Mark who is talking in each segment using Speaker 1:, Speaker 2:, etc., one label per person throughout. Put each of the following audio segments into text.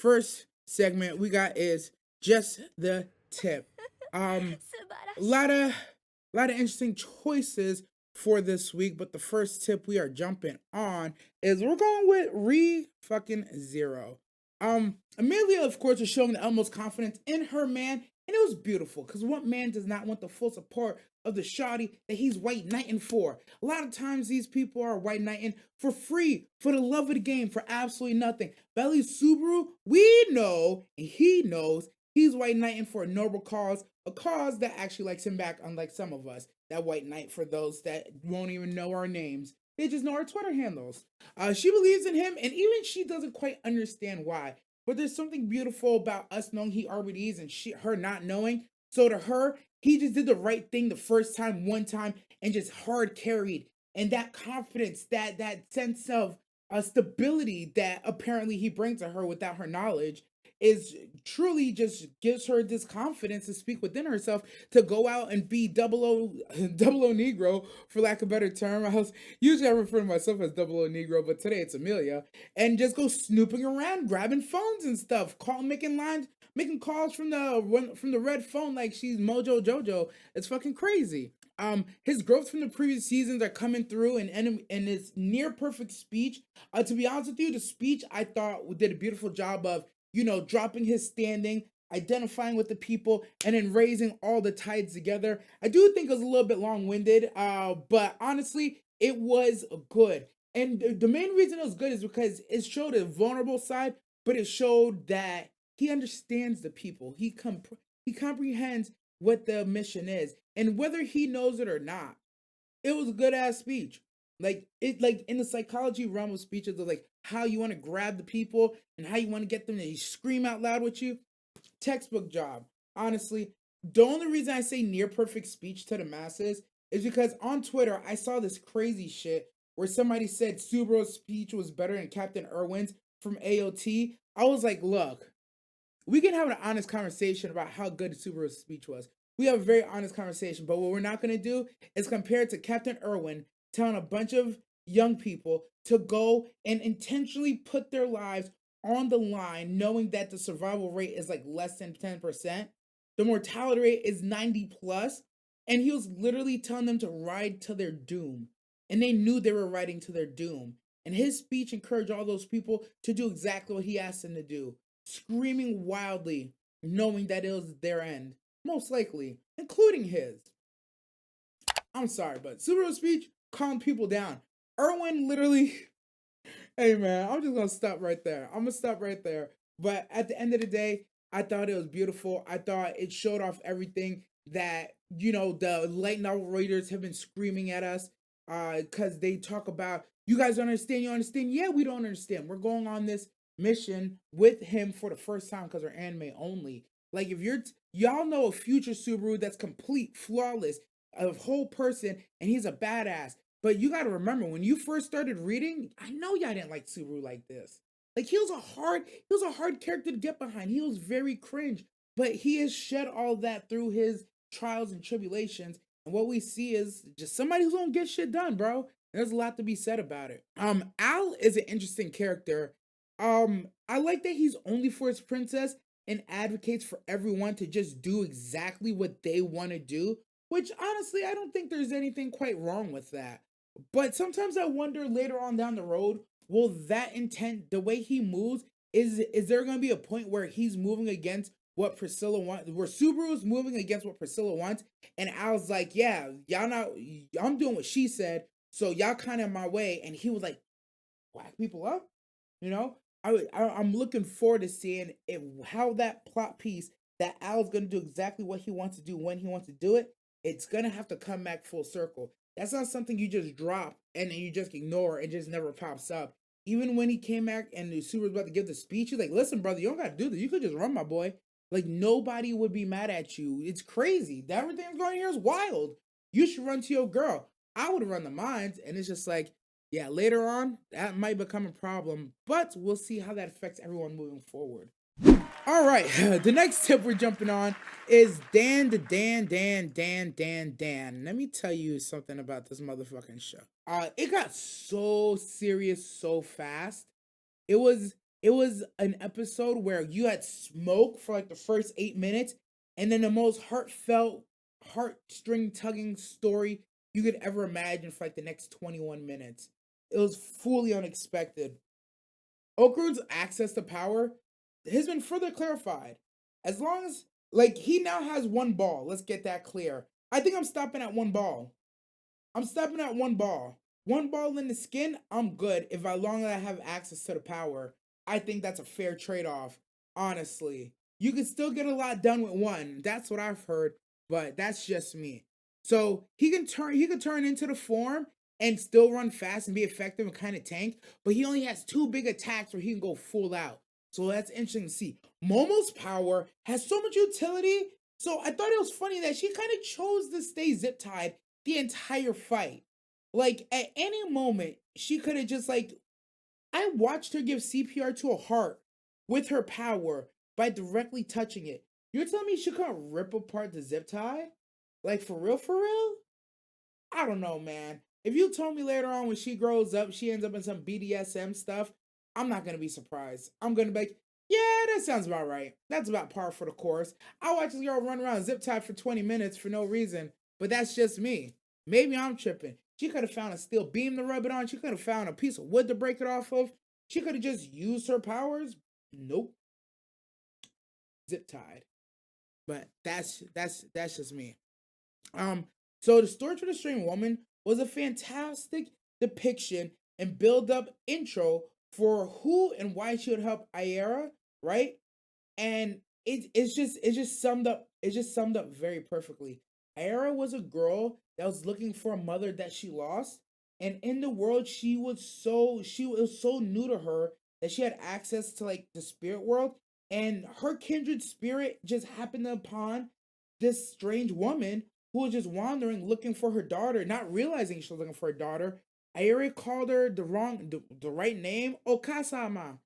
Speaker 1: first segment we got is just the tip. A lot of interesting choices for this week, but the first tip we are jumping on is we're going with re fucking zero. Amelia, of course, was showing the utmost confidence in her man, and it was beautiful because what man does not want the full support of the shoddy that he's white knighting for? A lot of times these people are white knighting for free, for the love of the game, for absolutely nothing. Belly Subaru, we know, and he knows, he's white knighting for a noble cause, a cause that actually likes him back, unlike some of us. That white knight, for those that won't even know our names, they just know our Twitter handles. She believes in him, and even she doesn't quite understand why. But there's something beautiful about us knowing he already is and her not knowing. So to her, he just did the right thing the first time, one time, and just hard carried. And that confidence, that sense of stability that apparently he brings to her without her knowledge is truly just gives her this confidence to speak within herself to go out and be double O Negro, for lack of a better term. I refer to myself as double O Negro, but today it's Amelia, and just go snooping around, grabbing phones and stuff, making calls from the red phone like she's Mojo Jojo. It's fucking crazy. His growth from the previous seasons are coming through, and his near perfect speech. To be honest with you, the speech I thought did a beautiful job of dropping his standing, identifying with the people, and then raising all the tides together. I do think it was a little bit long-winded, but honestly, it was good. And the main reason it was good is because it showed a vulnerable side, but it showed that he understands the people. He comprehends what the mission is, and whether he knows it or not, it was a good ass speech. Like in the psychology realm of speeches of like how you want to grab the people and how you want to get them to scream out loud with you. Textbook job. Honestly, the only reason I say near perfect speech to the masses is because on Twitter I saw this crazy shit where somebody said Subaru's speech was better than Captain Irwin's from AOT. I was like, look, we can have an honest conversation about how good Subaru's speech was. We have a very honest conversation, but what we're not going to do is compare it to Captain Irwin telling a bunch of young people to go and intentionally put their lives on the line, knowing that the survival rate is like less than 10%. The mortality rate is 90 plus, and he was literally telling them to ride to their doom. And they knew they were riding to their doom. And his speech encouraged all those people to do exactly what he asked them to do, screaming wildly, knowing that it was their end, most likely, including his. I'm sorry, but Subaru's speech calmed people down. Irwin literally, hey man, I'm just gonna stop right there. I'm gonna stop right there. But at the end of the day, I thought it was beautiful. I thought it showed off everything that, the light novel readers have been screaming at us. Because they talk about, you guys don't understand, you understand? Yeah, we don't understand. We're going on this mission with him for the first time because we're anime only. Like, if y'all know a future Subaru that's complete, flawless, a whole person, and he's a badass. But you gotta remember, when you first started reading, I know y'all didn't like Subaru like this. Like, he was a hard character to get behind. He was very cringe. But he has shed all that through his trials and tribulations. And what we see is just somebody who's gonna get shit done, bro. There's a lot to be said about it. Al is an interesting character. I like that he's only for his princess and advocates for everyone to just do exactly what they want to do, which honestly, I don't think there's anything quite wrong with that. But sometimes I wonder later on down the road, will that intent, the way he moves, is there going to be a point where he's moving against what Priscilla wants, where Subaru's moving against what Priscilla wants, and Al's like, yeah, y'all not, I'm doing what she said, so y'all kind of in my way, and he was like, whack people up, you know. I'm looking forward to seeing how that plot piece that Al's gonna do exactly what he wants to do when he wants to do it. It's gonna have to come back full circle. That's not something you just drop and then you just ignore. It just never pops up. Even when he came back and the super was about to give the speech, he's like, "Listen, brother, you don't gotta do this. You could just run, my boy. Like nobody would be mad at you. It's crazy. Everything that's going here is wild. You should run to your girl. I would run the mines." And it's just like, yeah, later on, that might become a problem, but we'll see how that affects everyone moving forward. All right, the next tip we're jumping on is Dan. Let me tell you something about this motherfucking show. It got so serious so fast. It was it was an episode where you had smoke for like the first 8 minutes, and then the most heartfelt, heartstring tugging story you could ever imagine for like the next 21 minutes. It was fully unexpected. Okarun's access to power has been further clarified. As long as, like, he now has one ball. Let's get that clear. I think I'm stopping at one ball. I'm stopping at one ball. One ball in the skin, I'm good. If I long as I have access to the power, I think that's a fair trade-off. Honestly, you can still get a lot done with one. That's what I've heard, but that's just me. So he can turn into the form and still run fast and be effective and kind of tank, but he only has two big attacks where he can go full out. So that's interesting to see. Momo's power has so much utility. So I thought it was funny that she kind of chose to stay zip tied the entire fight. Like at any moment, she could have just like I watched her give CPR to a heart with her power by directly touching it. You're telling me she couldn't rip apart the zip tie? Like for real, for real? I don't know, man. If you told me later on when she grows up, she ends up in some BDSM stuff, I'm not gonna be surprised. I'm gonna be like, yeah, that sounds about right. That's about par for the course. I watch this girl run around zip tied for 20 minutes for no reason, but that's just me. Maybe I'm tripping. She could have found a steel beam to rub it on. She could have found a piece of wood to break it off of. She could have just used her powers. Nope, zip tied. But that's just me. Um, so the story for the Strange Woman was a fantastic depiction and build up intro for who and why she would help Aira, right? And it's just summed up very perfectly. Aira was a girl that was looking for a mother that she lost, and in the world she was so new to her that she had access to like the spirit world, and her kindred spirit just happened upon this strange woman who was just wandering looking for her daughter, not realizing she was looking for her daughter. Aira called her the right name, Okasama,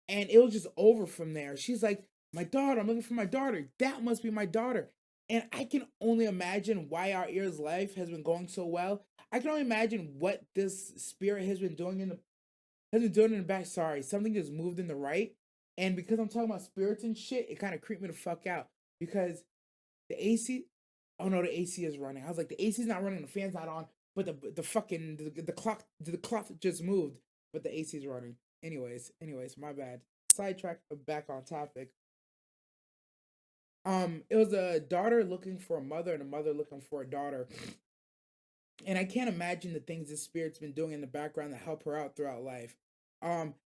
Speaker 1: and it was just over from there. She's like, my daughter, I'm looking for my daughter. That must be my daughter. And I can only imagine why our ear's life has been going so well. I can only imagine what this spirit has been doing in the back. Sorry, something just moved in the right. And because I'm talking about spirits and shit, it kind of creeped me the fuck out. Because the AC, oh no, the AC is running. I was like, the AC's not running, the fan's not on, but the clock just moved, but the AC's running. Anyways, my bad. Sidetrack, back on topic. It was a daughter looking for a mother and a mother looking for a daughter. And I can't imagine the things this spirit's been doing in the background to help her out throughout life.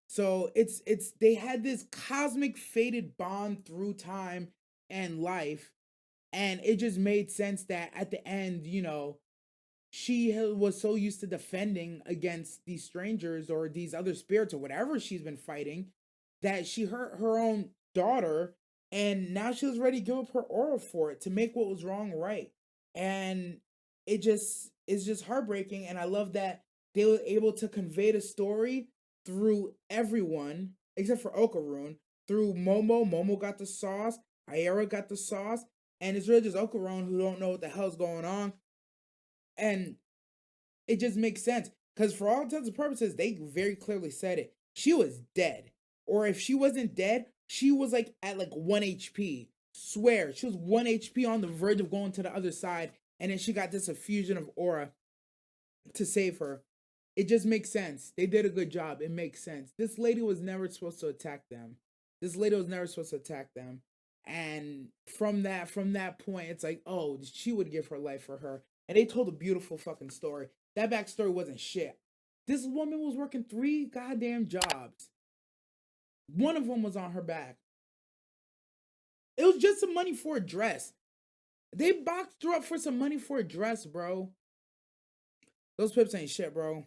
Speaker 1: So it's they had this cosmic fated bond through time and life, and it just made sense that at the end, she was so used to defending against these strangers or these other spirits or whatever she's been fighting that she hurt her own daughter, and now she was ready to give up her aura for it to make what was wrong right. And it just is just heartbreaking, and I love that they were able to convey the story through everyone except for Okarun, through Momo got the sauce, Ayara got the sauce, and it's really just Okarun who don't know what the hell's going on. And it just makes sense because for all intents and purposes, they very clearly said it. She was dead, or if she wasn't dead, she was like at like 1 HP. Swear, she was 1 HP on the verge of going to the other side, and then she got this effusion of aura to save her. It just makes sense. They did a good job. It makes sense. This lady was never supposed to attack them. This lady was never supposed to attack them. And from that point, it's like, oh, she would give her life for her. And they told a beautiful fucking story. That backstory wasn't shit. This woman was working 3 goddamn jobs. One of them was on her back. It was just some money for a dress. They boxed her up for some money for a dress, bro. Those pips ain't shit, bro.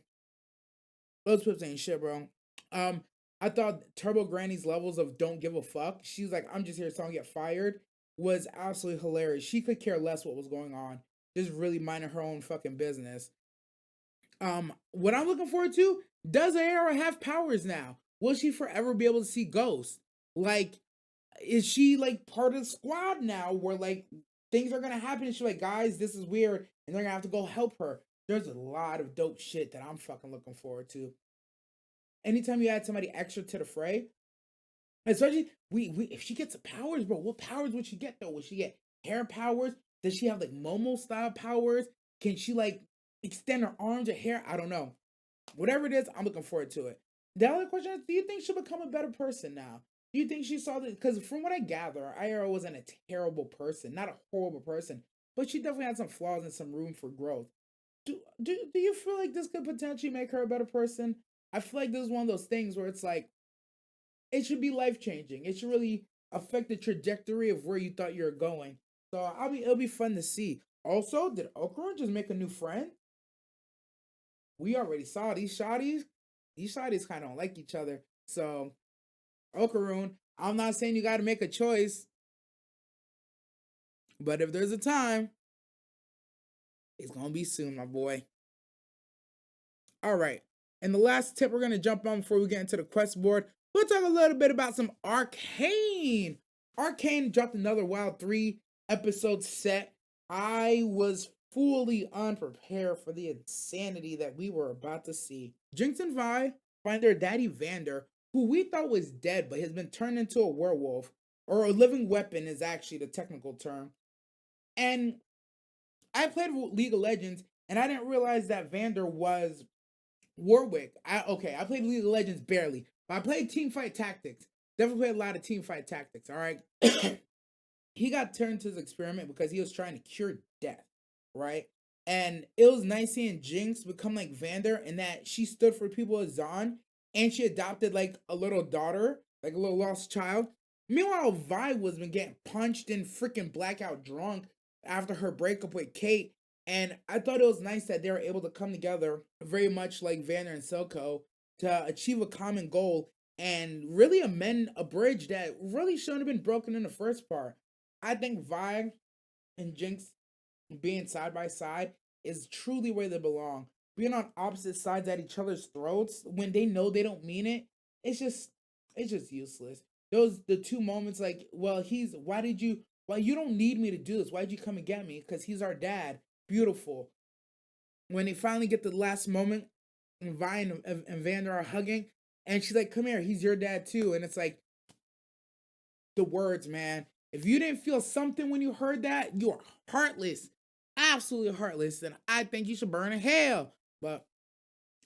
Speaker 1: Those pips ain't shit, bro. Um, I thought Turbo Granny's levels of don't give a fuck. She's like, I'm just here so I don't get fired. Was absolutely hilarious. She could care less what was going on. Just really minding her own fucking business. What I'm looking forward to, does Aera have powers now? Will she forever be able to see ghosts? Like, is she like part of the squad now where like things are gonna happen and she's like, guys, this is weird, and they're gonna have to go help her? There's a lot of dope shit that I'm fucking looking forward to. Anytime you add somebody extra to the fray, Especially we if she gets the powers, bro, what powers would she get though? Would she get hair powers? Does she have like Momo style powers? Can she like extend her arms or hair? I don't know. Whatever it is, I'm looking forward to it. The other question is, do you think she'll become a better person now? Do you think she saw that? Because from what I gather, IRO wasn't a terrible person, not a horrible person, but she definitely had some flaws and some room for growth. Do you feel like this could potentially make her a better person? I feel like this is one of those things where it's like it should be life changing. It should really affect the trajectory of where you thought you were going. So it'll be fun to see. Also, did Okra just make a new friend? We already saw these shotties. These shotties kind of don't like each other. So, Okaroon, I'm not saying you got to make a choice, but if there's a time, it's going to be soon, my boy. All right. And the last tip we're going to jump on before we get into the quest board, we'll talk a little bit about some Arcane. Arcane dropped another Wild 3 episode set. I was fully unprepared for the insanity that we were about to see. Jinx and Vi find their daddy Vander, who we thought was dead but has been turned into a werewolf, or a living weapon is actually the technical term. And I played League of Legends and I didn't realize that Vander was Warwick. I played League of Legends barely, but I played Teamfight Tactics. Definitely played a lot of Teamfight Tactics. All right. He got turned to his experiment because he was trying to cure death, right? And it was nice seeing Jinx become like Vander in that she stood for people as Zon and she adopted like a little daughter, like a little lost child. Meanwhile, Vi was been getting punched and freaking blackout drunk after her breakup with Kate. And I thought it was nice that they were able to come together very much like Vander and Silco to achieve a common goal and really amend a bridge that really shouldn't have been broken in the first part. I think Vi and Jinx being side by side is truly where they belong. Being on opposite sides at each other's throats when they know they don't mean it, it's just it's just useless. Those the two moments like, well, why you don't need me to do this? Why'd you come and get me? Because he's our dad. Beautiful. When they finally get the last moment, and Vi and Vander are hugging, and she's like, come here, he's your dad too. And it's like, the words, man. If you didn't feel something when you heard that, you are heartless. Absolutely heartless. And I think you should burn in hell. But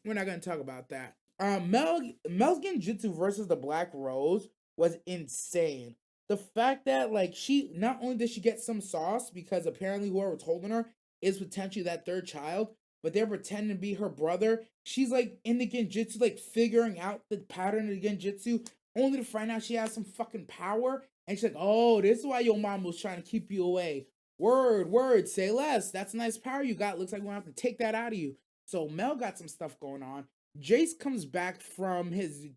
Speaker 1: we're not going to talk about that. Mel's Genjutsu versus the Black Rose was insane. The fact that, like, she not only did she get some sauce because apparently whoever's holding her is potentially that third child, but they're pretending to be her brother. She's like in the Genjutsu, like figuring out the pattern of the Genjutsu, only to find out she has some fucking power. And she's like, oh, this is why your mom was trying to keep you away. Word, say less. That's a nice power you got. Looks like we'll have to take that out of you. So Mel got some stuff going on. Jace comes back from his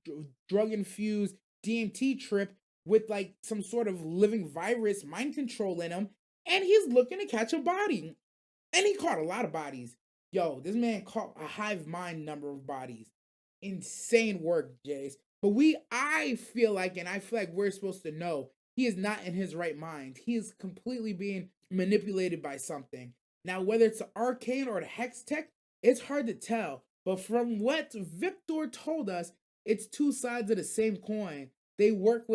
Speaker 1: drug infused DMT trip with like some sort of living virus mind control in him, and he's looking to catch a body. And he caught a lot of bodies. Yo, this man caught a hive mind number of bodies. Insane work, Jace. But I feel like, and I feel like we're supposed to know, he is not in his right mind. He is completely being manipulated by something. Now, whether it's the arcane or the hex tech, it's hard to tell. But from what Victor told us, it's two sides of the same coin. They work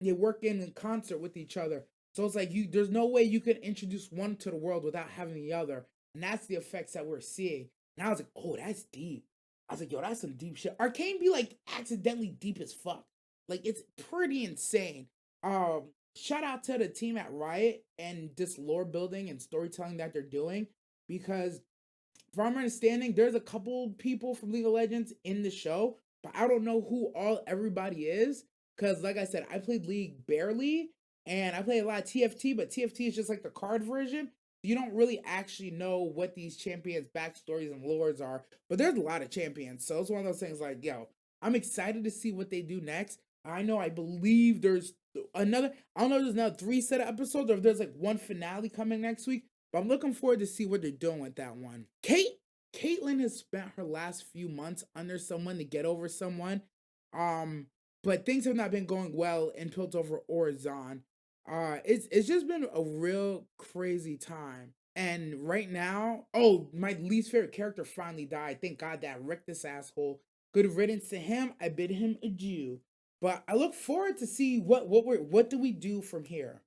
Speaker 1: in concert with each other. So it's like there's no way you can introduce one to the world without having the other. And that's the effects that we're seeing. And I was like, oh, that's deep. I was like, yo, that's some deep shit. Arcane be like accidentally deep as fuck. Like it's pretty insane. Shout out to the team at Riot and this lore building and storytelling that they're doing, because from my understanding, there's a couple people from League of Legends in the show, but I don't know who everybody is. Cause like I said, I played League barely, and I played a lot of TFT, but TFT is just like the card version. You don't really actually know what these champions' backstories and lores are, but there's a lot of champions. So it's one of those things like, yo, I'm excited to see what they do next. I believe there's another, I don't know if there's another 3 set of episodes or if there's like one finale coming next week. But I'm looking forward to see what they're doing with that one. Caitlyn has spent her last few months under someone to get over someone. But things have not been going well in Piltover or Zon. It's just been a real crazy time. And right now, oh, my least favorite character finally died. Thank God that wrecked this asshole. Good riddance to him. I bid him adieu. But I look forward to see what do we do from here.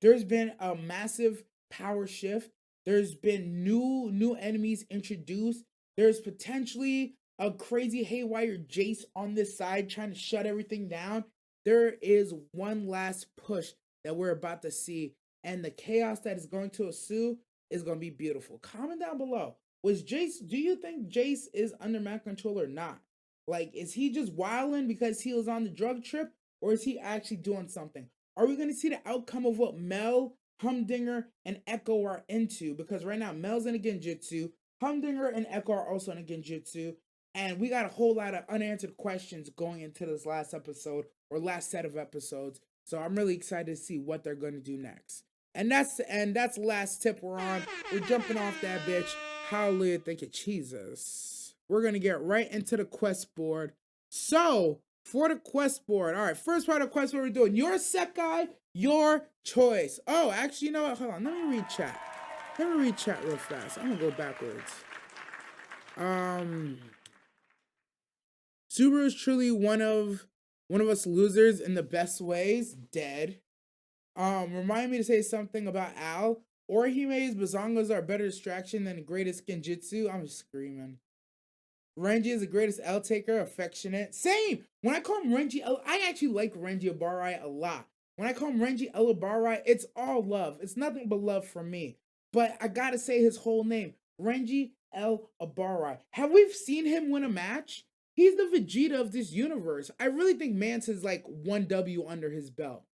Speaker 1: There's been a massive power shift. There's been new enemies introduced. There's potentially a crazy haywire Jace on this side trying to shut everything down. There is one last push that we're about to see, and the chaos that is going to ensue is going to be beautiful. Comment down below. Was Jace? Do you think Jace is under mind control or not? Like, is he just wilding because he was on the drug trip, or is he actually doing something? Are we going to see the outcome of what Mel, Humdinger, and Echo are into? Because right now, Mel's in a Genjutsu, Humdinger and Echo are also in a Genjutsu, and we got a whole lot of unanswered questions going into this last episode or last set of episodes. So I'm really excited to see what they're going to do next. And that's the last tip we're on. We're jumping off that bitch. Hallelujah, thank you, Jesus. We're gonna get right into the quest board. So for the quest board, all right, first part of the quest board we're doing your Sekai, your choice. Oh, actually, you know what? Hold on, let me read chat. Let me read chat real fast. I'm gonna go backwards. Subaru is truly one of us losers in the best ways. Dead. Remind me to say something about Al. Orihime's bazongas are a better distraction than the greatest genjutsu. I'm screaming. Renji is the greatest L taker, affectionate. Same! When I call him Renji, I actually like Renji Abarai a lot. When I call him Renji Abarai, it's all love. It's nothing but love from me. But I gotta say his whole name, Renji L. Abarai. Have we seen him win a match? He's the Vegeta of this universe. I really think Mance is like 1W under his belt.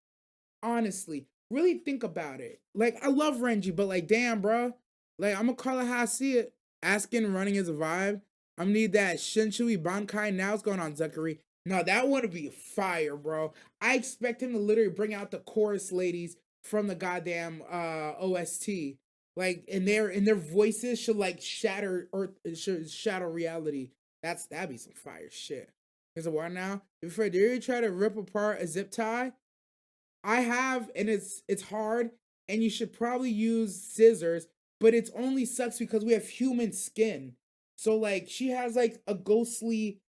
Speaker 1: Honestly, really think about it. Like, I love Renji, but like, damn, bro. Like, I'm gonna call it how I see it. Asking running is a vibe. I'm gonna need that Shinshui Bankai. Now it's going on Zachary. No, that would be fire, bro. I expect him to literally bring out the chorus ladies from the goddamn OST. Like, and their voices should like shatter earth, should shatter reality. That'd be some fire shit. Because what now? If I dare try to rip apart a zip tie, I have, and it's hard, and you should probably use scissors, but it's only sucks because we have human skin. So like she has like a ghostly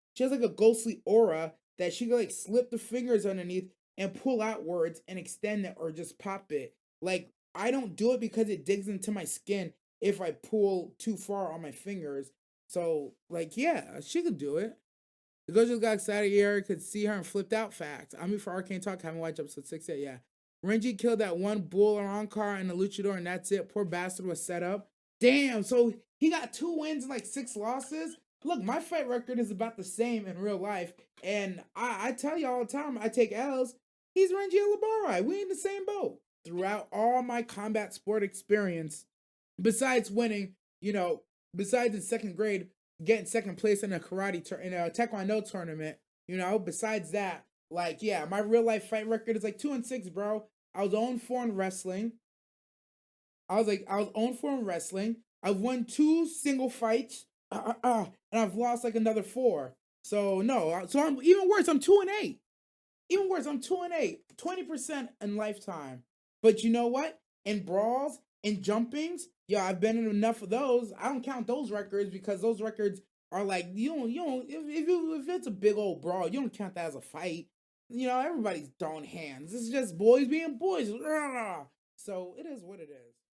Speaker 1: aura that she can like slip the fingers underneath and pull outwards and extend it or just pop it. Like, I don't do it because it digs into my skin if I pull too far on my fingers. So like, yeah, she could do it. The girl just got excited. Yara could see her and flipped out. Facts. I'm here for Arcane Talk. Haven't watched episode 6 yet. Yeah. Renji killed that one bull around car and the luchador, and that's it. Poor bastard was set up. Damn. So he got 2 wins and like 6 losses. Look, my fight record is about the same in real life. And I tell you all the time, I take L's. He's Renji Alabarai. We in the same boat. Throughout all my combat sport experience, besides winning, besides in second grade, getting second place in a in a taekwondo tournament, besides that, like, yeah, my real life fight record is like 2-6, bro. I was 0-4 in wrestling. I was 0-4 in wrestling. I've won 2 single fights, and I've lost like another 4. So no, so I'm even worse. I'm 2-8. Even worse, I'm 2-8, 20% in lifetime. But you know what? In brawls, in jumpings, yeah, I've been in enough of those. I don't count those records because those records are like, you don't if it's a big old brawl, you don't count that as a fight. Everybody's throwing hands. It's just boys being boys. So it is what it is.